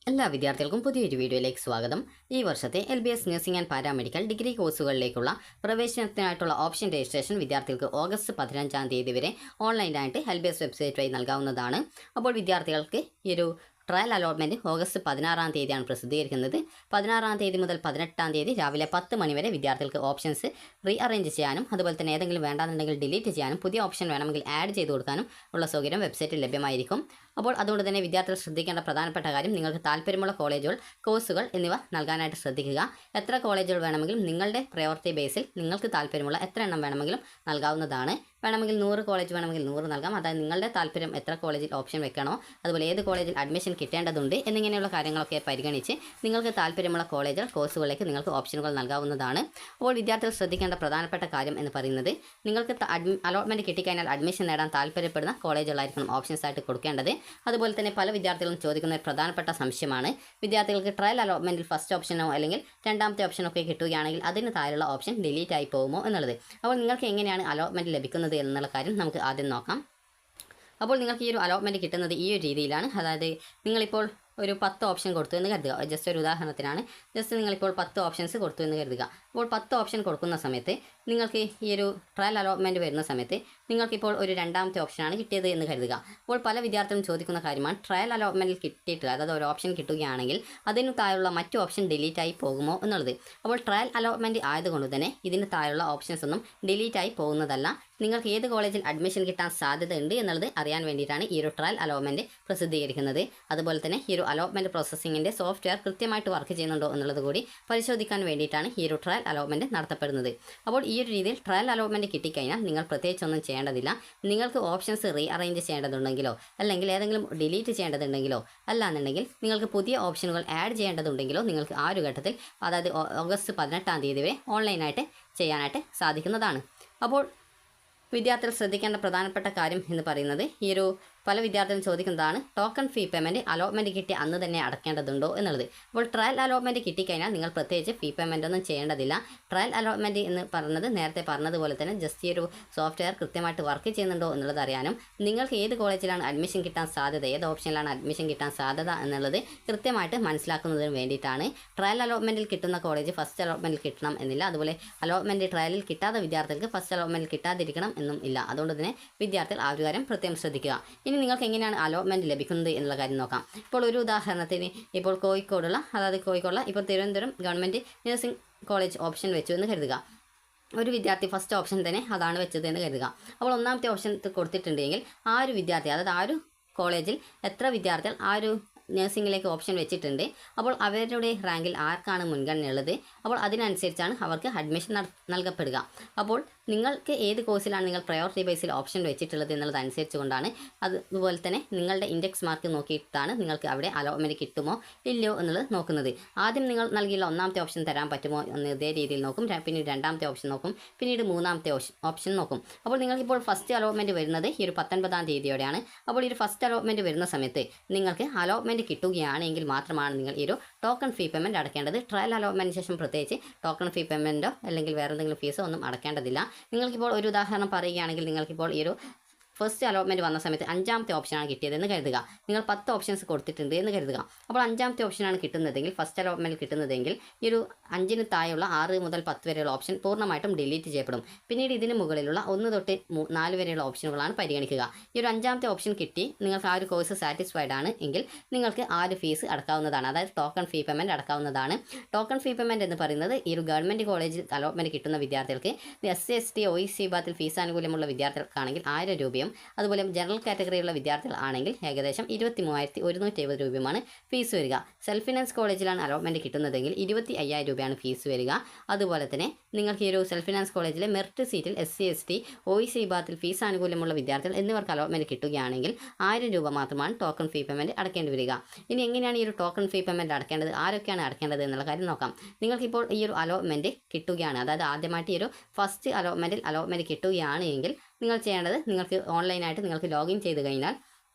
എല്ലാ വിദ്യാർത്ഥികൾക്കും പുതിയൊരു വീഡിയോയിലേക്ക് സ്വാഗതം. ഈ വർഷത്തെ LBS nursing and paramedical degree കോഴ്സുകളിലേക്കുള്ള പ്രവേശനത്തിനായിട്ടുള്ള ഓപ്ഷൻ രജിസ്ട്രേഷൻ വിദ്യാർത്ഥികൾക്ക് ഓഗസ്റ്റ് 15-ാം തീയതി വരെ ഓൺലൈനായിട്ട് LBS വെബ്സൈറ്റ് വഴി നൽകാവുന്നതാണ്. അപ്പോൾ വിദ്യാർത്ഥികൾക്ക് ഈ ഒരു ട്രയൽ അലോട്ട്മെൻറ്റ് ഓഗസ്റ്റ് 16-ാം തീയതിയാണ് പ്രസിദ്ധീകരിക്കുന്നത്. 16-ാം തീയതി മുതൽ 18-ാം തീയതി രാവിലെ 10 മണി വരെ വിദ്യാർത്ഥികൾക്ക് ഓപ്ഷൻസ് റീഅറേഞ്ച് ചെയ്യാനും അതുപോലെ തന്നെ ഏതെങ്കിലും വേണ്ടാന്നുണ്ടെങ്കിൽ ഡിലീറ്റ് ചെയ്യാനും പുതിയ ഓപ്ഷൻ വേണമെങ്കിൽ ആഡ് ചെയ്ത് കൊടുക്കാനും ഉള്ള സൗകര്യം വെബ്സൈറ്റിൽ ലഭ്യമായിരിക്കും. അപ്പോൾ അതുകൊണ്ട് തന്നെ വിദ്യാർത്ഥികൾ ശ്രദ്ധിക്കേണ്ട പ്രധാനപ്പെട്ട കാര്യം, നിങ്ങൾക്ക് താല്പര്യമുള്ള കോളേജുകൾ, കോഴ്സുകൾ എന്നിവ നൽകാനായിട്ട് ശ്രദ്ധിക്കുക. എത്ര കോളേജുകൾ വേണമെങ്കിലും നിങ്ങളുടെ പ്രയോറിറ്റി ബേസിൽ നിങ്ങൾക്ക് താല്പര്യമുള്ള എത്ര എണ്ണം വേണമെങ്കിലും നൽകാവുന്നതാണ്. വേണമെങ്കിൽ 100 കോളേജ് വേണമെങ്കിൽ 100 നൽകാം. അതായത് നിങ്ങളുടെ താല്പര്യം എത്ര കോളേജിൽ ഓപ്ഷൻ വെക്കണോ, അതുപോലെ ഏത് കോളേജിൽ അഡ്മിഷൻ കിട്ടേണ്ടതുണ്ട് എന്നിങ്ങനെയുള്ള കാര്യങ്ങളൊക്കെ പരിഗണിച്ച് നിങ്ങൾക്ക് താല്പര്യമുള്ള കോളേജുകൾ, കോഴ്സുകളിലേക്ക് നിങ്ങൾക്ക് ഓപ്ഷനുകൾ നൽകാവുന്നതാണ്. അപ്പോൾ വിദ്യാർത്ഥികൾ ശ്രദ്ധിക്കേണ്ട പ്രധാനപ്പെട്ട കാര്യം എന്ന് പറയുന്നത്, നിങ്ങൾക്ക് അലോട്ട്മെൻറ്റ് കിട്ടിക്കഴിഞ്ഞാൽ അഡ്മിഷൻ നേടാൻ താല്പര്യപ്പെടുന്ന കോളേജുകളായിരിക്കണം ഓപ്ഷൻസ് ആയിട്ട് കൊടുക്കേണ്ടത്. അതുപോലെ തന്നെ പല വിദ്യാർത്ഥികളും ചോദിക്കുന്ന ഒരു പ്രധാനപ്പെട്ട സംശയമാണ്, വിദ്യാർത്ഥികൾക്ക് ട്രയൽ അലോട്ട്മെൻറ്റിൽ ഫസ്റ്റ് ഓപ്ഷനോ അല്ലെങ്കിൽ രണ്ടാമത്തെ ഓപ്ഷനോ ഒക്കെ കിട്ടുകയാണെങ്കിൽ അതിന് താഴെയുള്ള ഓപ്ഷൻ ഡിലീറ്റ് ആയി പോകുമോ എന്നുള്ളത്. അപ്പോൾ നിങ്ങൾക്ക് എങ്ങനെയാണ് അലോട്ട്മെൻറ്റ് ലഭിക്കുന്നത് എന്നുള്ള കാര്യം നമുക്ക് ആദ്യം നോക്കാം. അപ്പോൾ നിങ്ങൾക്ക് ഈ ഒരു അലോട്ട്മെൻറ്റ് കിട്ടുന്നത് ഈ ഒരു രീതിയിലാണ്. അതായത് നിങ്ങളിപ്പോൾ ഒരു 10 ഓപ്ഷൻ കൊടുത്തു എന്ന് കരുതുക. ജസ്റ്റ് ഒരു ഉദാഹരണത്തിനാണ്. ജസ്റ്റ് നിങ്ങളിപ്പോൾ 10 ഓപ്ഷൻസ് കൊടുത്തു എന്ന് കരുതുക. അപ്പോൾ 10 ഓപ്ഷൻ കൊടുക്കുന്ന സമയത്ത് നിങ്ങൾക്ക് ഈ ഒരു ട്രയൽ അലോട്ട്മെൻറ്റ് വരുന്ന സമയത്ത് നിങ്ങൾക്കിപ്പോൾ ഒരു രണ്ടാമത്തെ ഓപ്ഷനാണ് കിട്ടിയത് എന്ന് കരുതുക. അപ്പോൾ പല വിദ്യാർത്ഥികളും ചോദിക്കുന്ന കാര്യമാണ്, ട്രയൽ അലോട്ട്മെൻറ്റിൽ കിട്ടിയിട്ട് അതായത് ഒരു ഓപ്ഷൻ കിട്ടുകയാണെങ്കിൽ അതിന് താഴെയുള്ള മറ്റു ഓപ്ഷൻ ഡിലീറ്റ് ആയി പോകുമോ എന്നുള്ളത്. അപ്പോൾ ട്രയൽ അലോട്ട്മെൻറ്റ് ആയതുകൊണ്ട് തന്നെ ഇതിന് താഴെയുള്ള ഓപ്ഷൻസ് ഒന്നും ഡിലീറ്റ് ആയി പോകുന്നതല്ല. നിങ്ങൾക്ക് ഏത് കോളേജിൽ അഡ്മിഷൻ കിട്ടാൻ സാധ്യതയുണ്ട് എന്നുള്ളത് അറിയാൻ വേണ്ടിയിട്ടാണ് ഈ ഒരു ട്രയൽ അലോട്ട്മെൻറ്റ് പ്രസിദ്ധീകരിക്കുന്നത്. അതുപോലെ തന്നെ ഈ ഒരു അലോട്ട്മെൻറ്റ് പ്രോസസ്സിങ്ങിൻ്റെ സോഫ്റ്റ്വെയർ കൃത്യമായിട്ട് വർക്ക് ചെയ്യുന്നുണ്ടോ എന്നുള്ളത് കൂടി പരിശോധിക്കാൻ വേണ്ടിയിട്ടാണ് ഈ ഒരു ട്രയൽ അലോട്ട്മെൻറ്റ് നടത്തപ്പെടുന്നത്. അപ്പോൾ ഈ ഒരു രീതിയിൽ ട്രയൽ അലോട്ട്മെൻറ്റ് കിട്ടിക്കഴിഞ്ഞാൽ നിങ്ങൾ പ്രത്യേകിച്ചൊന്നും ചെയ്യേണ്ടതില്ല. നിങ്ങൾക്ക് ഓപ്ഷൻസ് റീഅറേഞ്ച് ചെയ്യേണ്ടതുണ്ടെങ്കിലോ അല്ലെങ്കിൽ ഏതെങ്കിലും ഡിലീറ്റ് ചെയ്യേണ്ടതുണ്ടെങ്കിലോ അല്ലാന്നുണ്ടെങ്കിൽ നിങ്ങൾക്ക് പുതിയ ഓപ്ഷനുകൾ ആഡ് ചെയ്യേണ്ടതുണ്ടെങ്കിലോ നിങ്ങൾക്ക് ആ ഒരു ഘട്ടത്തിൽ, അതായത് ഓഗസ്റ്റ് 18-ാം തീയതി വരെ ഓൺലൈനായിട്ട് ചെയ്യാനായിട്ട് സാധിക്കുന്നതാണ്. അപ്പോൾ വിദ്യാർത്ഥികൾ ശ്രദ്ധിക്കേണ്ട പ്രധാനപ്പെട്ട കാര്യം എന്ന് പറയുന്നത്, ഈ ഒരു പല വിദ്യാർത്ഥികളും ചോദിക്കുന്നതാണ്, ടോക്കൺ ഫീ പേയ്മെൻറ്റ് അലോട്ട്മെൻറ്റ് കിട്ടി അന്ന് തന്നെ അടയ്ക്കേണ്ടതുണ്ടോ എന്നുള്ളത്. അപ്പോൾ ട്രയൽ അലോട്ട്മെൻറ്റ് കിട്ടിക്കഴിഞ്ഞാൽ നിങ്ങൾ പ്രത്യേകിച്ച് ഫീ പേയ്മെൻ്റ് ഒന്നും ചെയ്യേണ്ടതില്ല. ട്രയൽ അലോട്ട്മെൻറ്റ് എന്ന് പറയുന്നത് നേരത്തെ പറഞ്ഞതുപോലെ തന്നെ ജസ്റ്റ് ഈ ഒരു സോഫ്റ്റ്വെയർ കൃത്യമായിട്ട് വർക്ക് ചെയ്യുന്നുണ്ടോ എന്നുള്ളത് അറിയാനും നിങ്ങൾക്ക് ഏത് കോളേജിലാണ് അഡ്മിഷൻ കിട്ടാൻ സാധ്യത, ഏത് ഓപ്ഷനിലാണ് അഡ്മിഷൻ കിട്ടാൻ സാധ്യത എന്നുള്ളത് കൃത്യമായിട്ട് മനസ്സിലാക്കുന്നതിന് വേണ്ടിയിട്ടാണ്. ട്രയൽ അലോട്ട്മെൻറ്റിൽ കിട്ടുന്ന കോളേജ് ഫസ്റ്റ് അലോട്ട്മെൻറ്റിൽ കിട്ടണം എന്നില്ല. അതുപോലെ അലോട്ട്മെൻറ്റ് ട്രയലിൽ കിട്ടാത്ത വിദ്യാർത്ഥികൾക്ക് ഫസ്റ്റ് അലോട്ട്മെൻറ്റിൽ കിട്ടാതിരിക്കണം എന്നും ഇല്ല. അതുകൊണ്ട് തന്നെ വിദ്യാർത്ഥികൾ ആ ഒരു കാര്യം പ്രത്യേകം ശ്രദ്ധിക്കുക. ഇനി നിങ്ങൾക്ക് എങ്ങനെയാണ് അലോട്ട്മെൻറ്റ് ലഭിക്കുന്നത് എന്നുള്ള കാര്യം നോക്കാം. ഇപ്പോൾ ഒരു ഉദാഹരണത്തിന്, ഇപ്പോൾ കോഴിക്കോടുള്ള ഇപ്പോൾ Thiruvananthapuram government nursing college option വെച്ചു എന്ന് കരുതുക. ഒരു വിദ്യാർത്ഥി ഫസ്റ്റ് ഓപ്ഷൻ തന്നെ അതാണ് വെച്ചത് എന്ന് കരുതുക. അപ്പോൾ ഒന്നാമത്തെ ഓപ്ഷൻ കൊടുത്തിട്ടുണ്ടെങ്കിൽ ആ ഒരു വിദ്യാർത്ഥി, അതായത് ആ ഒരു കോളേജിൽ എത്ര വിദ്യാർത്ഥികൾ ആ ഒരു നഴ്സിംഗിലേക്ക് ഓപ്ഷൻ വെച്ചിട്ടുണ്ട്, അപ്പോൾ അവരുടെ റാങ്കിൽ ആർക്കാണ് മുൻഗണനയുള്ളത്, അപ്പോൾ അതിനനുസരിച്ചാണ് അവർക്ക് അഡ്മിഷൻ നൽകപ്പെടുക. അപ്പോൾ നിങ്ങൾക്ക് ഏത് കോഴ്സിലാണ് നിങ്ങൾ പ്രയോറിറ്റി ബേസിൽ ഓപ്ഷൻ വെച്ചിട്ടുള്ളത് എന്നുള്ളത് അനുസരിച്ച് കൊണ്ടാണ്, അതുപോലെ തന്നെ നിങ്ങളുടെ ഇൻഡെക്സ് മാർക്ക് നോക്കിയിട്ടാണ് നിങ്ങൾക്ക് അവിടെ അലോട്ട്മെൻറ്റ് കിട്ടുമോ ഇല്ലയോ എന്നുള്ളത് നോക്കുന്നത്. ആദ്യം നിങ്ങൾ നൽകിയുള്ള ഒന്നാമത്തെ ഓപ്ഷൻ തരാൻ പറ്റുമോ എന്ന് ഇതേ രീതിയിൽ നോക്കും. പിന്നീട് രണ്ടാമത്തെ ഓപ്ഷൻ നോക്കും. പിന്നീട് മൂന്നാമത്തെ ഓപ്ഷൻ നോക്കും. അപ്പോൾ നിങ്ങൾക്കിപ്പോൾ ഫസ്റ്റ് അലോട്ട്മെൻറ്റ് വരുന്നത് ഈ ഒരു 19-ാം തീയതിയോടെയാണ്. അപ്പോൾ ഈ ഒരു ഫസ്റ്റ് അലോട്ട്മെൻറ്റ് വരുന്ന സമയത്ത് നിങ്ങൾക്ക് അലോട്ട്മെൻറ്റ് കിട്ടുകയാണെങ്കിൽ മാത്രമാണ് നിങ്ങൾ ഈ ഒരു ടോക്കൺ ഫീ പേയ്മെൻറ്റ് അടയ്ക്കേണ്ടത്. ട്രയൽ അലോട്ട്മെൻറ്റിന് ശേഷം പ്രത്യേകിച്ച് ടോക്കൺ ഫീ പേയ്മെൻറ്റോ അല്ലെങ്കിൽ വേറെ എന്തെങ്കിലും ഫീസോ ഒന്നും അടയ്ക്കേണ്ടതില്ല. നിങ്ങൾക്കിപ്പോൾ ഒരു ഉദാഹരണം പറയുകയാണെങ്കിൽ, നിങ്ങൾക്കിപ്പോൾ ഈ ഒരു ഫസ്റ്റ് അലോട്ട്മെൻറ്റ് വന്ന സമയത്ത് 5ാമത്തെ ഓപ്ഷനാണ് കിട്ടിയതെന്ന് കരുതുക. നിങ്ങൾ 10 ഓപ്ഷൻസ് കൊടുത്തിട്ടുണ്ട് എന്ന് കരുതുക. അപ്പോൾ 5ാമത്തെ ഓപ്ഷനാണ് കിട്ടുന്നതെങ്കിൽ, ഫസ്റ്റ് അലോട്ട്മെൻറ്റ് കിട്ടുന്നതെങ്കിൽ ഈ ഒരു 5-ന് താഴെയുള്ള 6 മുതൽ 10 വരെയുള്ള ഓപ്ഷൻ പൂർണ്ണമായിട്ടും ഡിലീറ്റ് ചെയ്യപ്പെടും. പിന്നീട് ഇതിന് മുകളിലുള്ള 1 തൊട്ട് 4 വരെയുള്ള ഓപ്ഷനുകളാണ് പരിഗണിക്കുക. ഈ ഒരു 5ാമത്തെ ഓപ്ഷൻ കിട്ടി നിങ്ങൾക്ക് ആ ഒരു കോഴ്സ് സാറ്റിസ്ഫൈഡ് ആണ് എങ്കിൽ നിങ്ങൾക്ക് ആ ഒരു ഫീസ് അടക്കാവുന്നതാണ്. അതായത് ടോക്കൺ ഫീ പേയ്മെൻറ്റ് അടക്കാവുന്നതാണ്. ടോക്കൺ ഫീ പേയ്മെൻറ്റ് എന്ന് പറയുന്നത് ഈ ഒരു ഗവൺമെൻറ് കോളേജിൽ അലോട്ട്മെൻറ്റ് കിട്ടുന്ന വിദ്യാർത്ഥികൾക്ക് SC ST OEC വിഭാഗത്തിൽ ഫീസ് ആനുകൂല്യമുള്ള വിദ്യാർത്ഥികൾക്കാണെങ്കിൽ 1000 രൂപയും, അതുപോലെ ജനറൽ കാറ്റഗറിയുള്ള വിദ്യാർത്ഥികൾ ആണെങ്കിൽ ഏകദേശം 23,170 രൂപയുമാണ് ഫീസ് വരിക. സെൽഫ് ഫിനാൻസ് കോളേജിലാണ് അലോട്ട്മെൻറ്റ് കിട്ടുന്നതെങ്കിൽ 25,000 രൂപയാണ് ഫീസ് വരിക. അതുപോലെ തന്നെ നിങ്ങൾക്ക് ഈ ഒരു സെൽഫ് ഫിനാൻസ് കോളേജിലെ മെറിറ്റ് സീറ്റിൽ SC ST OEC വിഭാഗത്തിൽ ഫീസ് ആനുകൂല്യമുള്ള വിദ്യാർത്ഥികൾ എന്നിവർക്ക് അലോട്ട്മെൻറ്റ് കിട്ടുകയാണെങ്കിൽ 1000 രൂപ മാത്രമാണ് ടോക്കൺ ഫീ പേയ്മെൻറ്റ് അടയ്ക്കേണ്ടി വരിക. ഇനി എങ്ങനെയാണ് ഈ ഒരു ടോക്കൺ ഫീ പേയ്മെൻറ്റ് അടയ്ക്കേണ്ടത്, ആരൊക്കെയാണ് അടയ്ക്കേണ്ടത് എന്നുള്ള കാര്യം നോക്കാം. നിങ്ങൾക്കിപ്പോൾ ഈ ഒരു അലോട്ട്മെൻറ്റ് കിട്ടുകയാണ്, അതായത് ആദ്യമായിട്ട് ഈ ഒരു ഫസ്റ്റ് അലോട്ട്മെൻറ്റിൽ അലോട്ട്മെൻറ്റ് കിട്ടുകയാണ് എങ്കിൽ നിങ്ങൾ ചെയ്യേണ്ടത്, നിങ്ങൾക്ക് ഓൺലൈനായിട്ട് നിങ്ങൾക്ക് ലോഗിൻ ചെയ്ത് കഴിഞ്ഞാൽ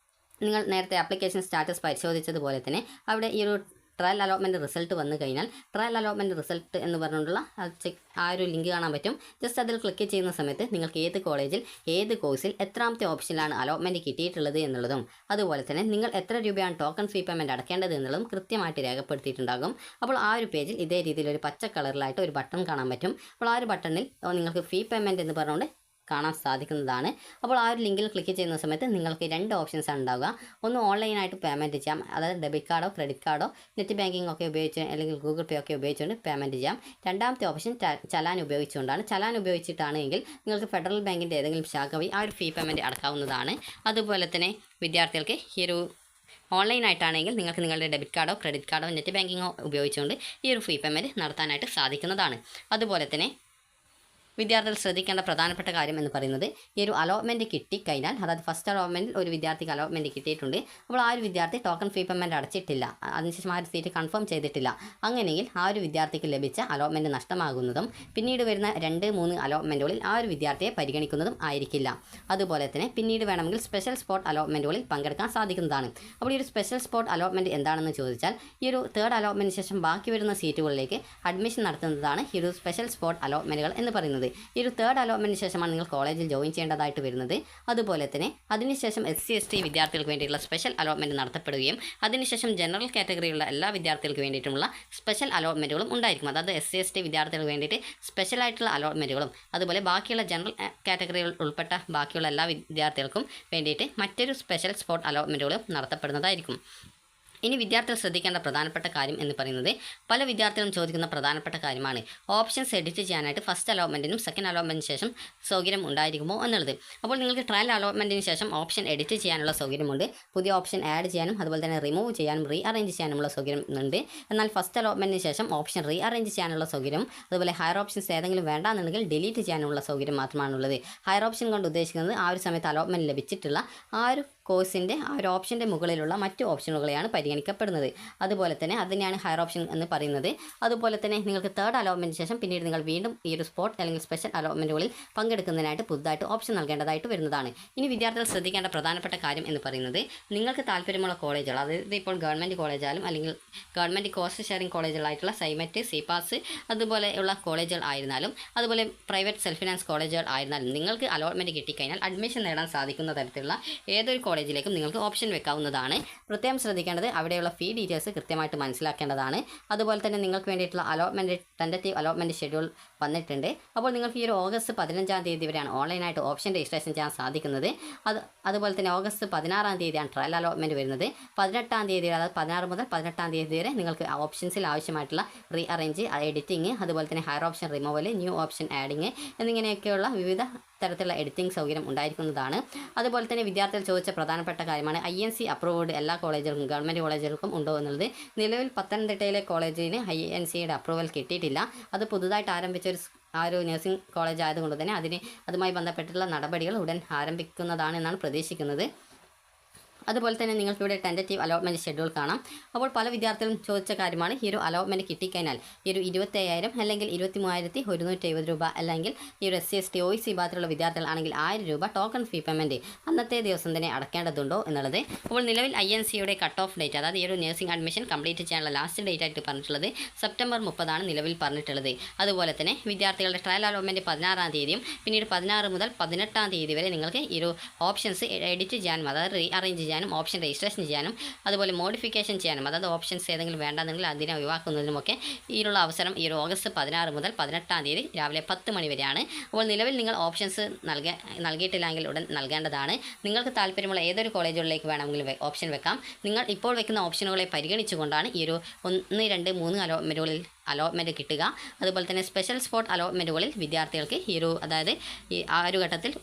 നിങ്ങൾ നേരത്തെ ആപ്ലിക്കേഷൻ സ്റ്റാറ്റസ് പരിശോധിച്ചതുപോലെ തന്നെ അവിടെ ഈ ഒരു ട്രയൽ അലോട്ട്മെൻറ്റ് റിസൾട്ട് വന്നു കഴിഞ്ഞാൽ ട്രയൽ അലോട്ട്മെൻറ്റ് റിസൾട്ട് എന്ന് പറഞ്ഞുകൊണ്ടുള്ള ആ ഒരു ലിങ്ക് കാണാൻ പറ്റും. ജസ്റ്റ് അതിൽ ക്ലിക്ക് ചെയ്യുന്ന സമയത്ത് നിങ്ങൾക്ക് ഏത് കോളേജിൽ ഏത് കോഴ്സിൽ എത്രാമത്തെ ഓപ്ഷനിലാണ് അലോട്ട്മെൻറ്റ് കിട്ടിയിട്ടുള്ളത് എന്നുള്ളതും അതുപോലെ തന്നെ നിങ്ങൾ എത്ര രൂപയാണ് ടോക്കൺ ഫീ പേയ്മെൻറ്റ് അടക്കേണ്ടത് എന്നുള്ളതും കൃത്യമായിട്ട് രേഖപ്പെടുത്തിയിട്ടുണ്ടാകും. അപ്പോൾ ആ ഒരു പേജിൽ ഇതേ രീതിയിൽ ഒരു പച്ച കളറിലായിട്ട് ഒരു ബട്ടൺ കാണാൻ പറ്റും. അപ്പോൾ ആ ഒരു ബട്ടണിൽ നിങ്ങൾക്ക് ഫീ പേയ്മെൻറ്റ് എന്ന് പറഞ്ഞുകൊണ്ട് കാണാൻ സാധിക്കുന്നതാണ്. അപ്പോൾ ആ ഒരു ലിങ്കിൽ ക്ലിക്ക് ചെയ്യുന്ന സമയത്ത് നിങ്ങൾക്ക് 2 ഓപ്ഷൻസാണ് ഉണ്ടാവുക. ഒന്ന് ഓൺലൈനായിട്ട് പേയ്മെൻറ്റ് ചെയ്യാം, അതായത് ഡെബിറ്റ് കാർഡോ ക്രെഡിറ്റ് കാർഡോ നെറ്റ് ബാങ്കിങ് ഒക്കെ ഉപയോഗിച്ച് അല്ലെങ്കിൽ ഗൂഗിൾ പേ ഒക്കെ ഉപയോഗിച്ചുകൊണ്ട് പേയ്മെൻറ്റ് ചെയ്യാം. രണ്ടാമത്തെ ഓപ്ഷൻ ചലാൻ ഉപയോഗിച്ചുകൊണ്ടാണ്. ചലാൻ ഉപയോഗിച്ചിട്ടാണെങ്കിൽ നിങ്ങൾക്ക് ഫെഡറൽ ബാങ്കിൻ്റെ ഏതെങ്കിലും ശാഖ വഴി ആ ഒരു ഫീ പേയ്മെൻറ്റ് അടക്കാവുന്നതാണ്. അതുപോലെ തന്നെ വിദ്യാർത്ഥികൾക്ക് ഈ ഒരു ഓൺലൈനായിട്ടാണെങ്കിൽ നിങ്ങൾക്ക് നിങ്ങളുടെ ഡെബിറ്റ് കാർഡോ ക്രെഡിറ്റ് കാർഡോ നെറ്റ് ബാങ്കിങ്ങോ ഉപയോഗിച്ചുകൊണ്ട് ഈ ഒരു ഫീ പേയ്മെൻറ്റ് നടത്താനായിട്ട് സാധിക്കുന്നതാണ്. അതുപോലെ തന്നെ വിദ്യാർത്ഥികൾ ശ്രദ്ധിക്കേണ്ട പ്രധാനപ്പെട്ട കാര്യം എന്ന് പറയുന്നത് ഈ ഒരു അലോട്ട്മെൻറ്റ് കിട്ടിക്കഴിഞ്ഞാൽ, അതായത് ഫസ്റ്റ് അലോട്ട്മെൻറ്റിൽ ഒരു വിദ്യാർത്ഥിക്ക് അലോട്ട്മെൻറ്റ് കിട്ടിയിട്ടുണ്ട്. അപ്പോൾ ആ ഒരു വിദ്യാർത്ഥി ടോക്കൺ ഫീ പേയ്മെൻറ്റ് അടച്ചിട്ടില്ല, അതിനുശേഷം ആ ഒരു സീറ്റ് കൺഫേം ചെയ്തിട്ടില്ല. അങ്ങനെയെങ്കിൽ ആ ഒരു വിദ്യാർത്ഥിക്ക് ലഭിച്ച അലോട്ട്മെൻറ്റ് നഷ്ടമാകുന്നതും പിന്നീട് വരുന്ന 2-3 അലോട്ട്മെൻറ്റുകളിൽ ആ ഒരു വിദ്യാർത്ഥിയെ പരിഗണിക്കുന്നതും ആയിരിക്കില്ല. അതുപോലെ തന്നെ പിന്നീട് വേണമെങ്കിൽ സ്പെഷ്യൽ സ്പോട്ട് അലോട്ട്മെൻറ്റുകളിൽ പങ്കെടുക്കാൻ സാധിക്കുന്നതാണ്. അപ്പോൾ ഈ ഒരു സ്പെഷ്യൽ സ്പോട്ട് അലോട്ട്മെൻറ്റ് എന്താണെന്ന് ചോദിച്ചാൽ ഈ ഒരു തേർഡ് അലോട്ട്മെൻറ്റിന് ശേഷം ബാക്കി വരുന്ന സീറ്റുകളിലേക്ക് അഡ്മിഷൻ നടത്തുന്നതാണ് ഈ ഒരു സ്പെഷ്യൽ സ്പോട്ട് അലോട്ട്മെൻറ്റുകൾ എന്ന് പറയുന്നത്. ഈ ഒരു തേർഡ് അലോട്ട്മെൻറ്റിന് ശേഷമാണ് നിങ്ങൾ കോളേജിൽ ജോയിൻ ചെയ്യേണ്ടതായിട്ട് വരുന്നത്. അതുപോലെ തന്നെ അതിനുശേഷം SC/ST വിദ്യാർത്ഥികൾക്ക് വേണ്ടിയിട്ടുള്ള സ്പെഷ്യൽ അലോട്ട്മെൻറ്റ് നടത്തപ്പെടുകയും അതിനുശേഷം ജനറൽ കാറ്റഗറിയുള്ള എല്ലാ വിദ്യാർത്ഥികൾക്ക് വേണ്ടിയിട്ടുമുള്ള സ്പെഷ്യൽ അലോട്ട്മെൻറ്റുകളും ഉണ്ടായിരിക്കും. അതായത് SC/ST വിദ്യാർത്ഥികൾക്ക് വേണ്ടിയിട്ട് സ്പെഷ്യലായിട്ടുള്ള അലോട്ട്മെൻറ്റുകളും അതുപോലെ ബാക്കിയുള്ള ജനറൽ കാറ്റഗറികൾ ഉൾപ്പെട്ട ബാക്കിയുള്ള എല്ലാ വിദ്യാർത്ഥികൾക്കും വേണ്ടിയിട്ട് മറ്റൊരു സ്പെഷ്യൽ സ്പോട്ട് അലോട്ട്മെൻറ്റുകളും നടത്തപ്പെടുന്നതായിരിക്കും. ഇനി വിദ്യാർത്ഥികൾ ശ്രദ്ധിക്കേണ്ട പ്രധാനപ്പെട്ട കാര്യം എന്ന് പറയുന്നത് പല വിദ്യാർത്ഥികളും ചോദിക്കുന്ന പ്രധാനപ്പെട്ട കാര്യമാണ് ഓപ്ഷൻസ് എഡിറ്റ് ചെയ്യാനായിട്ട് ഫസ്റ്റ് അലോട്ട്മെൻറ്റിനും സെക്കൻഡ് അലോട്ട്മെൻറ്റിന് ശേഷം സൗകര്യം ഉണ്ടായിരിക്കുമോ എന്നുള്ളത്. അപ്പോൾ നിങ്ങൾക്ക് ട്രയൽ അലോട്ട്മെൻറ്റിന് ശേഷം ഓപ്ഷൻ എഡിറ്റ് ചെയ്യാനുള്ള സൗകര്യമുണ്ട്. പുതിയ ഓപ്ഷൻ ആഡ് ചെയ്യാനും അതുപോലെ തന്നെ റിമൂവ് ചെയ്യാനും റീഅറേഞ്ച് ചെയ്യാനുമുള്ള സൗകര്യം ഉണ്ട്. എന്നാൽ ഫസ്റ്റ് അലോട്ട്മെൻറ്റിന് ശേഷം ഓപ്ഷൻ റീഅറേഞ്ച് ചെയ്യാനുള്ള സൗകര്യം അതുപോലെ ഹയർ ഓപ്ഷൻസ് ഏതെങ്കിലും വേണ്ടാന്നുണ്ടെങ്കിൽ ഡിലീറ്റ് ചെയ്യാനുള്ള സൗകര്യം മാത്രമാണുള്ളത്. ഹയർ ഓപ്ഷൻ കൊണ്ട് ഉദ്ദേശിക്കുന്നത് ആ ഒരു സമയത്ത് അലോട്ട്മെൻറ്റ് ലഭിച്ചിട്ടുള്ള ആ ഒരു കോഴ്സിൻ്റെ ആ ഒരു ഓപ്ഷൻ്റെ മുകളിലുള്ള മറ്റു ഓപ്ഷനുകളെയാണ് പരിഗണിക്കപ്പെടുന്നത്. അതുപോലെ തന്നെ അതിനെയാണ് ഹയർ ഓപ്ഷൻ എന്ന് പറയുന്നത്. അതുപോലെ തന്നെ നിങ്ങൾക്ക് തേർഡ് അലോട്ട്മെൻറ്റിന് ശേഷം പിന്നീട് നിങ്ങൾ വീണ്ടും ഈ ഒരു സ്പോട്ട് അല്ലെങ്കിൽ സ്പെഷ്യൽ അലോട്ട്മെൻറ്റുകളിൽ പങ്കെടുക്കുന്നതിനായിട്ട് പുതുതായിട്ട് ഓപ്ഷൻ നൽകേണ്ടതായിട്ട് വരുന്നതാണ്. ഇനി വിദ്യാർത്ഥികൾ ശ്രദ്ധിക്കേണ്ട പ്രധാനപ്പെട്ട കാര്യം എന്ന് പറയുന്നത് നിങ്ങൾക്ക് താല്പര്യമുള്ള കോളേജുകൾ, അതായത് ഇപ്പോൾ ഗവൺമെൻറ് കോളേജായാലും അല്ലെങ്കിൽ ഗവൺമെൻറ് കോസ്റ്റ് ഷെയറിംഗ് കോളേജുകളായിട്ടുള്ള സൈമെറ്റ് സിപാസ് അതുപോലെയുള്ള കോളേജുകൾ ആയിരുന്നാലും അതുപോലെ പ്രൈവറ്റ് സെൽഫ് ഫിനാൻസ് കോളേജുകൾ ആയിരുന്നാലും നിങ്ങൾക്ക് അലോട്ട്മെൻറ്റ് കിട്ടിക്കഴിഞ്ഞാൽ അഡ്മിഷൻ നേടാൻ സാധിക്കുന്ന തരത്തിലുള്ള ഏതൊരു കോളേജിലേക്കും നിങ്ങൾക്ക് ഓപ്ഷൻ വെക്കാവുന്നതാണ്. പ്രത്യേകം ശ്രദ്ധിക്കേണ്ടത് അവിടെയുള്ള ഫീ ഡീറ്റെയിൽസ് കൃത്യമായിട്ട് മനസ്സിലാക്കേണ്ടതാണ്. അതുപോലെ തന്നെ നിങ്ങൾക്ക് വേണ്ടിയിട്ടുള്ള അലോട്ട്മെൻറ്റ് ടെൻറ്റേറ്റീവ് അലോട്ട്മെൻറ്റ് ഷെഡ്യൂൾ വന്നിട്ടുണ്ട്. അപ്പോൾ നിങ്ങൾക്ക് ഈ ഒരു ഓഗസ്റ്റ് 15-ാം തീയതി വരെയാണ് ഓൺലൈനായിട്ട് ഓപ്ഷൻ രജിസ്ട്രേഷൻ ചെയ്യാൻ സാധിക്കുന്നത്. അതുപോലെ തന്നെ ഓഗസ്റ്റ് 16-ാം തീയതിയാണ് ട്രയൽ അലോട്ട്മെൻറ്റ് വരുന്നത്. 18-ാം തീയതി, അതായത് 16 മുതൽ 18-ാം തീയതി വരെ നിങ്ങൾക്ക് ഓപ്ഷൻസിൽ ആവശ്യമായിട്ടുള്ള റീഅറേഞ്ച്, എഡിറ്റിംഗ്, അതുപോലെ തന്നെ higher option removal, new option adding എന്നിങ്ങനെയൊക്കെയുള്ള വിവിധ തരത്തിലുള്ള എഡിറ്റിംഗ് സൗകര്യം ഉണ്ടായിരിക്കുന്നതാണ്. അതുപോലെ തന്നെ വിദ്യാർത്ഥികൾ ചോദിച്ച പ്രധാനപ്പെട്ട കാര്യമാണ് INC അപ്രൂവ്ഡ് എല്ലാ കോളേജുകൾക്കും ഗവൺമെൻറ് കോളേജുകൾക്കും ഉണ്ടോ എന്നുള്ളത്. നിലവിൽ പത്തനംതിട്ടയിലെ കോളേജിന് INCയുടെ അപ്രൂവൽ കിട്ടിയിട്ടില്ല. അത് പുതുതായിട്ട് ആരംഭിച്ച ആ ഒരു നഴ്സിംഗ് കോളേജ് ആയതുകൊണ്ട് തന്നെ അതുമായി ബന്ധപ്പെട്ടുള്ള നടപടികൾ ഉടൻ ആരംഭിക്കുന്നതാണ് എന്നാണ് പ്രതീക്ഷിക്കുന്നത്. അതുപോലെ തന്നെ നിങ്ങൾക്ക് ഇവിടെ ടെൻറ്റേറ്റീവ് അലോട്ട്മെൻറ്റ് ഷെഡ്യൂൾ കാണാം. അപ്പോൾ പല വിദ്യാർത്ഥികളും ചോദിച്ച കാര്യമാണ് ഈ ഒരു അലോട്ട്മെൻറ്റ് കിട്ടിക്കഴിഞ്ഞാൽ ഈ ഒരു 25,000 അല്ലെങ്കിൽ 23,170 രൂപ അല്ലെങ്കിൽ ഈ ഒരു SC/ST OEC വിഭാഗത്തിലുള്ള വിദ്യാർത്ഥികളാണെങ്കിൽ 1000 രൂപ ടോക്കൺ ഫീ പേയ്മെൻറ്റ് അന്നത്തെ ദിവസം തന്നെ അടക്കേണ്ടതുണ്ടോ എന്നുള്ളത്. അപ്പോൾ നിലവിൽ INCയുടെ കട്ട് ഓഫ് ഡേറ്റ്, അതായത് ഈ ഒരു നഴ്സിംഗ് അഡ്മിഷൻ കംപ്ലീറ്റ് ചെയ്യാനുള്ള ലാസ്റ്റ് ഡേറ്റ് ആയിട്ട് പറഞ്ഞിട്ടുള്ളത് സെപ്റ്റംബർ 30 നിലവിൽ പറഞ്ഞിട്ടുള്ളത്. അതുപോലെ തന്നെ വിദ്യാർത്ഥികളുടെ ട്രയൽ അലോട്ട്മെൻറ്റ് 16-ാം തീയതിയും പിന്നീട് 16 മുതൽ 18-ാം തീയതി വരെ നിങ്ങൾക്ക് ഈ ഒരു ഓപ്ഷൻസ് എഡിറ്റ് ചെയ്യാനും അതായത് റീഅറേഞ്ച് ചെയ്യാനും ഓപ്ഷൻ രജിസ്ട്രേഷൻ ചെയ്യാനും അതുപോലെ മോഡിഫിക്കേഷൻ ചെയ്യാനും അതായത് ഓപ്ഷൻസ് ഏതെങ്കിലും വേണ്ടെന്നെങ്കിൽ അതിനെ ഒഴിവാക്കുന്നതിനുമൊക്കെ ഈയുള്ള അവസരം ഈ ഒരു ഓഗസ്റ്റ് 16 മുതൽ 18-ാം തീയതി രാവിലെ 10 മണി വരെയാണ്. അപ്പോൾ നിലവിൽ നിങ്ങൾ ഓപ്ഷൻസ് നൽകിയിട്ടില്ലെങ്കിൽ ഉടൻ നൽകേണ്ടതാണ്. നിങ്ങൾക്ക് താല്പര്യമുള്ള ഏതൊരു കോളേജുകളിലേക്ക് വേണമെങ്കിലും ഓപ്ഷൻ വെക്കാം. നിങ്ങൾ ഇപ്പോൾ വെക്കുന്ന ഓപ്ഷനുകളെ പരിഗണിച്ചുകൊണ്ടാണ് ഈ ഒരു 1, 2, 3 അലോട്ട്മെൻറ്റുകളിൽ അലോട്ട്മെൻറ്റ് കിട്ടുക. അതുപോലെ തന്നെ സ്പെഷ്യൽ സ്പോട്ട് അലോട്ട്മെൻറ്റുകളിൽ വിദ്യാർത്ഥികൾക്ക് ഈ ഒരു അതായത് ആ ഒരു ഘട്ടത്തിൽ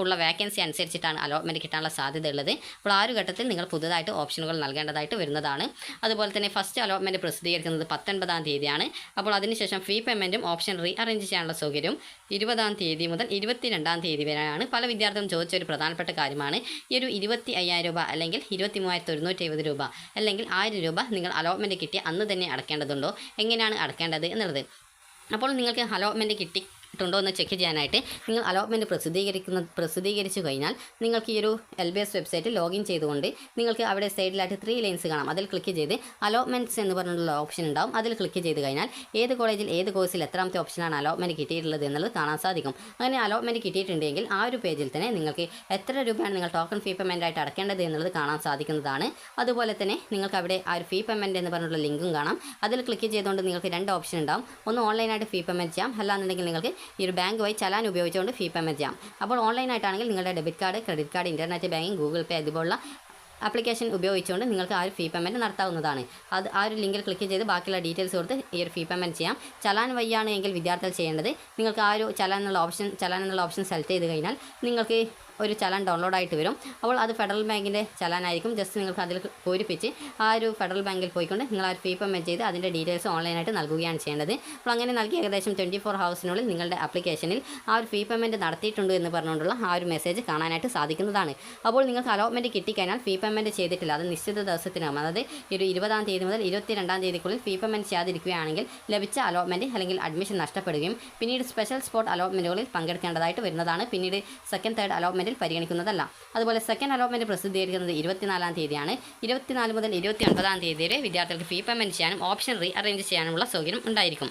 ഉള്ള വേക്കൻസി അനുസരിച്ചിട്ടാണ് അലോട്ട്മെൻറ്റ് കിട്ടാനുള്ള സാധ്യതയുള്ളത്. അപ്പോൾ ആ ഒരു ഘട്ടത്തിൽ നിങ്ങൾ പുതുതായിട്ട് ഓപ്ഷനുകൾ നൽകേണ്ടതായിട്ട് വരുന്നതാണ്. അതുപോലെ തന്നെ ഫസ്റ്റ് അലോട്ട്മെൻറ്റ് പ്രസിദ്ധീകരിക്കുന്നത് 19-ാം തീയതിയാണ്. അപ്പോൾ അതിനുശേഷം ഫീ പേയ്മെൻറ്റും ഓപ്ഷൻ റീഅറേഞ്ച് ചെയ്യാനുള്ള സൗകര്യം 20-ാം തീയതി മുതൽ 22-ാം തീയതി വരെയാണ്. പല വിദ്യാർത്ഥികളും ചോദിച്ച ഒരു പ്രധാനപ്പെട്ട കാര്യമാണ് ഈ ഒരു 25,000 രൂപ അല്ലെങ്കിൽ 23,170 രൂപ അല്ലെങ്കിൽ 1000 രൂപ നിങ്ങൾ അലോട്ട്മെൻറ്റ് കിട്ടിയ അന്ന് തന്നെ അടക്കേണ്ടതുണ്ടോ, എങ്ങനെയാണ് അടക്കേണ്ടത് എന്നുള്ളത്. അപ്പോൾ നിങ്ങൾക്ക് അലോട്ട്മെൻറ്റ് ുണ്ടോ എന്ന് ചെക്ക് ചെയ്യാനായിട്ട് നിങ്ങൾ അലോട്ട്മെൻറ്റ് പ്രസിദ്ധീകരിച്ചു കഴിഞ്ഞാൽ നിങ്ങൾക്ക് ഈ ഒരു LBS വെബ്സൈറ്റ് ലോഗിൻ ചെയ്തുകൊണ്ട് നിങ്ങൾക്ക് അവിടെ സൈഡിലായിട്ട് 3 ലൈൻസ് കാണാം. അതിൽ ക്ലിക്ക് ചെയ്ത് അലോട്ട്മെൻറ്റ്സ് എന്ന് പറഞ്ഞിട്ടുള്ള ഓപ്ഷൻ ഉണ്ടാവും. അതിൽ ക്ലിക്ക് ചെയ്ത് കഴിഞ്ഞാൽ ഏത് കോളേജിൽ ഏത് കോഴ്സിൽ എത്രാമത്തെ ഓപ്ഷനാണ് അലോട്ട്മെൻറ്റ് കിട്ടിയിട്ടുള്ളത് എന്നുള്ളത് കാണാൻ സാധിക്കും. അങ്ങനെ അലോട്ട്മെൻറ്റ് കിട്ടിയിട്ടുണ്ടെങ്കിൽ ആ ഒരു പേജിൽ തന്നെ നിങ്ങൾക്ക് എത്ര രൂപയാണ് നിങ്ങൾ ടോക്കൺ ഫീ പേയ്മെൻ്റ് ആയിട്ട് അടക്കേണ്ടത് എന്നുള്ളത് കാണാൻ സാധിക്കുന്നതാണ്. അതുപോലെ തന്നെ നിങ്ങൾക്ക് അവിടെ ആ ഒരു ഫീ പേയ്മെൻറ്റ് എന്ന് പറഞ്ഞിട്ടുള്ള ലിങ്കും കാണാം. അതിൽ ക്ലിക്ക് ചെയ്തുകൊണ്ട് നിങ്ങൾക്ക് 2 ഓപ്ഷൻ ഉണ്ടാവും. ഒന്ന് ഓൺലൈനായിട്ട് ഫീ പേയ്മെൻറ്റ് ചെയ്യാം, അല്ലാന്നുണ്ടെങ്കിൽ നിങ്ങൾക്ക് ഈ ഒരു ബാങ്ക് വഴി ചലാൻ ഉപയോഗിച്ചുകൊണ്ട് ഫീ പേയ്മെൻറ്റ് ചെയ്യാം. അപ്പോൾ ഓൺലൈനായിട്ടാണെങ്കിൽ നിങ്ങളുടെ debit card, credit card, internet banking, Google Pay അതുപോലുള്ള ആപ്ലിക്കേഷൻ ഉപയോഗിച്ചുകൊണ്ട് നിങ്ങൾക്ക് ആ ഒരു ഫീ പേയ്മെൻറ്റ് നടത്താവുന്നതാണ്. ആ ഒരു ലിങ്കിൽ ക്ലിക്ക് ചെയ്ത് ബാക്കിയുള്ള ഡീറ്റെയിൽസ് കൊടുത്ത് ഈ ഒരു ഫീ പേയ്മെൻറ്റ് ചെയ്യാം. ചലാൻ വഴിയാണ് എങ്കിൽ വിദ്യാർത്ഥികൾ ചെയ്യേണ്ടത് നിങ്ങൾക്ക് ആ ഒരു ചലാൻ എന്നുള്ള ഓപ്ഷൻ സെലക്ട് ചെയ്ത് കഴിഞ്ഞാൽ നിങ്ങൾക്ക് ഒരു ചലാൻ ഡൗൺലോഡ് ആയിട്ട് വരും. അപ്പോൾ അത് ഫെഡറൽ ബാങ്കിൻ്റെ ചലാനായിരിക്കും. ജസ്റ്റ് നിങ്ങൾക്ക് അതിൽ പൂരിപ്പിച്ച് ആ ഒരു ഫെഡറൽ ബാങ്കിൽ പോയിക്കൊണ്ട് നിങ്ങൾ ആ ഒരു ഫീ പേയ്മെൻറ്റ് ചെയ്ത് അതിൻ്റെ ഡീറ്റെയിൽസ് ഓൺലൈനായിട്ട് നൽകുകയാണ് ചെയ്യേണ്ടത്. അപ്പോൾ അങ്ങനെ നൽകി ഏകദേശം 24 ഹവേഴ്സിനുള്ളിൽ നിങ്ങളുടെ ആപ്ലിക്കേഷനിൽ ആ ഒരു ഫീ പേയ്മെൻറ്റ് നടത്തിയിട്ടുണ്ട് എന്ന് പറഞ്ഞുകൊണ്ടുള്ള ആ ഒരു മെസ്സേജ് കാണാനായിട്ട് സാധിക്കുന്നതാണ്. അപ്പോൾ നിങ്ങൾക്ക് അലോട്ട്മെൻറ്റ് കിട്ടിക്കഴിഞ്ഞാൽ ഫീ പേയ്മെൻറ്റ് ചെയ്തിട്ടില്ല, അത് നിശ്ചിത ദിവസത്തിനാകും, അതായത് ഒരു 20-ാം തീയതി മുതൽ 22-ാം തീയതിക്കുള്ളിൽ ഫീ പേയ്മെൻറ്റ് ചെയ്യാതിരിക്കുകയാണെങ്കിൽ ലഭിച്ച അലോട്ട്മെൻറ്റ് അല്ലെങ്കിൽ അഡ്മിഷൻ നഷ്ടപ്പെടുകയും പിന്നീട് സ്പെഷ്യൽ സ്പോട്ട് അലോട്ട്മെൻറ്റുകളിൽ പങ്കെടുക്കേണ്ടതായിട്ട് വരുന്നതാണ്. പിന്നീട് സെക്കൻഡ്, തേർഡ് അലോട്ട്മെൻറ്റിൽ പരിഗണിക്കുന്നതല്ല. അതുപോലെ സെക്കൻഡ് അലോട്ട്മെൻറ്റ് പ്രസിദ്ധീകരിക്കുന്നത് 24-ാം തീയതിയാണ്. 24 മുതൽ 29-ാം തീയതി വരെ വിദ്യാർത്ഥികൾക്ക് ഫീ പേയ്മെൻറ്റ് ചെയ്യാനും ഓപ്ഷൻ റീ അറേഞ്ച് ചെയ്യാനുമുള്ള സൗകര്യം ഉണ്ടായിരിക്കും.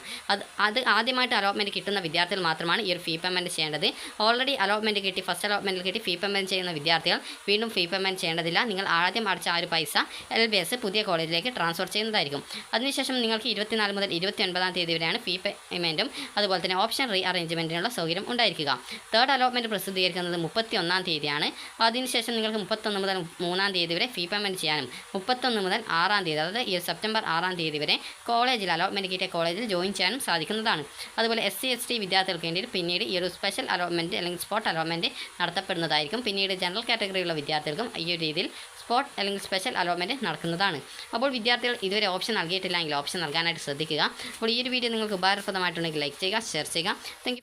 അത് ആദ്യമായിട്ട് അലോട്ട്മെൻറ്റ് കിട്ടുന്ന വിദ്യാർത്ഥികൾ മാത്രമാണ് ഈ ഒരു ഫീ പേയ്മെൻറ്റ് ചെയ്യേണ്ടത്. ഓൾറെഡി അലോട്ട്മെൻറ്റ് കിട്ടി, ഫസ്റ്റ് അലോട്ട്മെൻറ്റിൽ കിട്ടി ഫീ പേയ്മെൻറ്റ് ചെയ്യുന്ന വിദ്യാർത്ഥികൾ വീണ്ടും ഫീ പേയ്മെൻറ്റ് ചെയ്യേണ്ടതില്ല. നിങ്ങൾ ആദ്യം അടച്ച ആ ഒരു പൈസ LBS പുതിയ കോളേജിലേക്ക് ട്രാൻസ്ഫർ ചെയ്യുന്നതായിരിക്കും. അതിനുശേഷം നിങ്ങൾക്ക് 24 മുതൽ 29-ാം തീയതി വരെയാണ് ഫീ പേയ്മെൻറ്റും അതുപോലെ തന്നെ ഓപ്ഷൻ റീ അറേഞ്ച്മെൻറ്റിനുള്ള സൗകര്യം ഉണ്ടായിരിക്കുക. തേർഡ് അലോട്ട്മെൻറ്റ് പ്രസിദ്ധീകരിക്കുന്നത് 31-ാം തീയതിയാണ്. അതിനുശേഷം നിങ്ങൾക്ക് 31 മുതൽ 3-ാം തീയതി വരെ ഫീ പേയ്മെൻറ്റ് ചെയ്യാനും 31 മുതൽ 6-ാം തീയതി, അതായത് ഈ സെപ്റ്റംബർ 6-ാം തീയതി വരെ കോളേജിൽ അലോട്ട്മെൻറ്റ് കിട്ടിയ കോളേജിൽ ജോയിൻ ചെയ്യാനും സാധിക്കുന്നതാണ്. അതുപോലെ SC ST വിദ്യാർത്ഥികൾക്ക് വേണ്ടി പിന്നീട് ഈ ഒരു സ്പെഷ്യൽ അലോട്ട്മെൻറ്റ് അല്ലെങ്കിൽ സ്പോട്ട് അലോട്ട്മെൻറ്റ് നടത്തപ്പെടുന്നതായിരിക്കും. പിന്നീട് ജനറൽ കാറ്റഗറിയുള്ള വിദ്യാർത്ഥികൾക്കും ഈ ഒരു രീതിയിൽ സ്പോട്ട് അല്ലെങ്കിൽ സ്പെഷ്യൽ അലോട്ട്മെൻറ്റ് നടക്കുന്നതാണ്. അപ്പോൾ വിദ്യാർത്ഥികൾ ഇതുവരെ ഓപ്ഷൻ നൽകിയിട്ടില്ലെങ്കിൽ ഓപ്ഷൻ നൽകാനായിട്ട് ശ്രദ്ധിക്കുക. അപ്പോൾ ഈ ഒരു വീഡിയോ നിങ്ങൾക്ക് ഉപകാരപ്രദമായിട്ടുണ്ടെങ്കിൽ ലൈക്ക് ചെയ്യുക, ഷെയർ ചെയ്യുക. Thank you.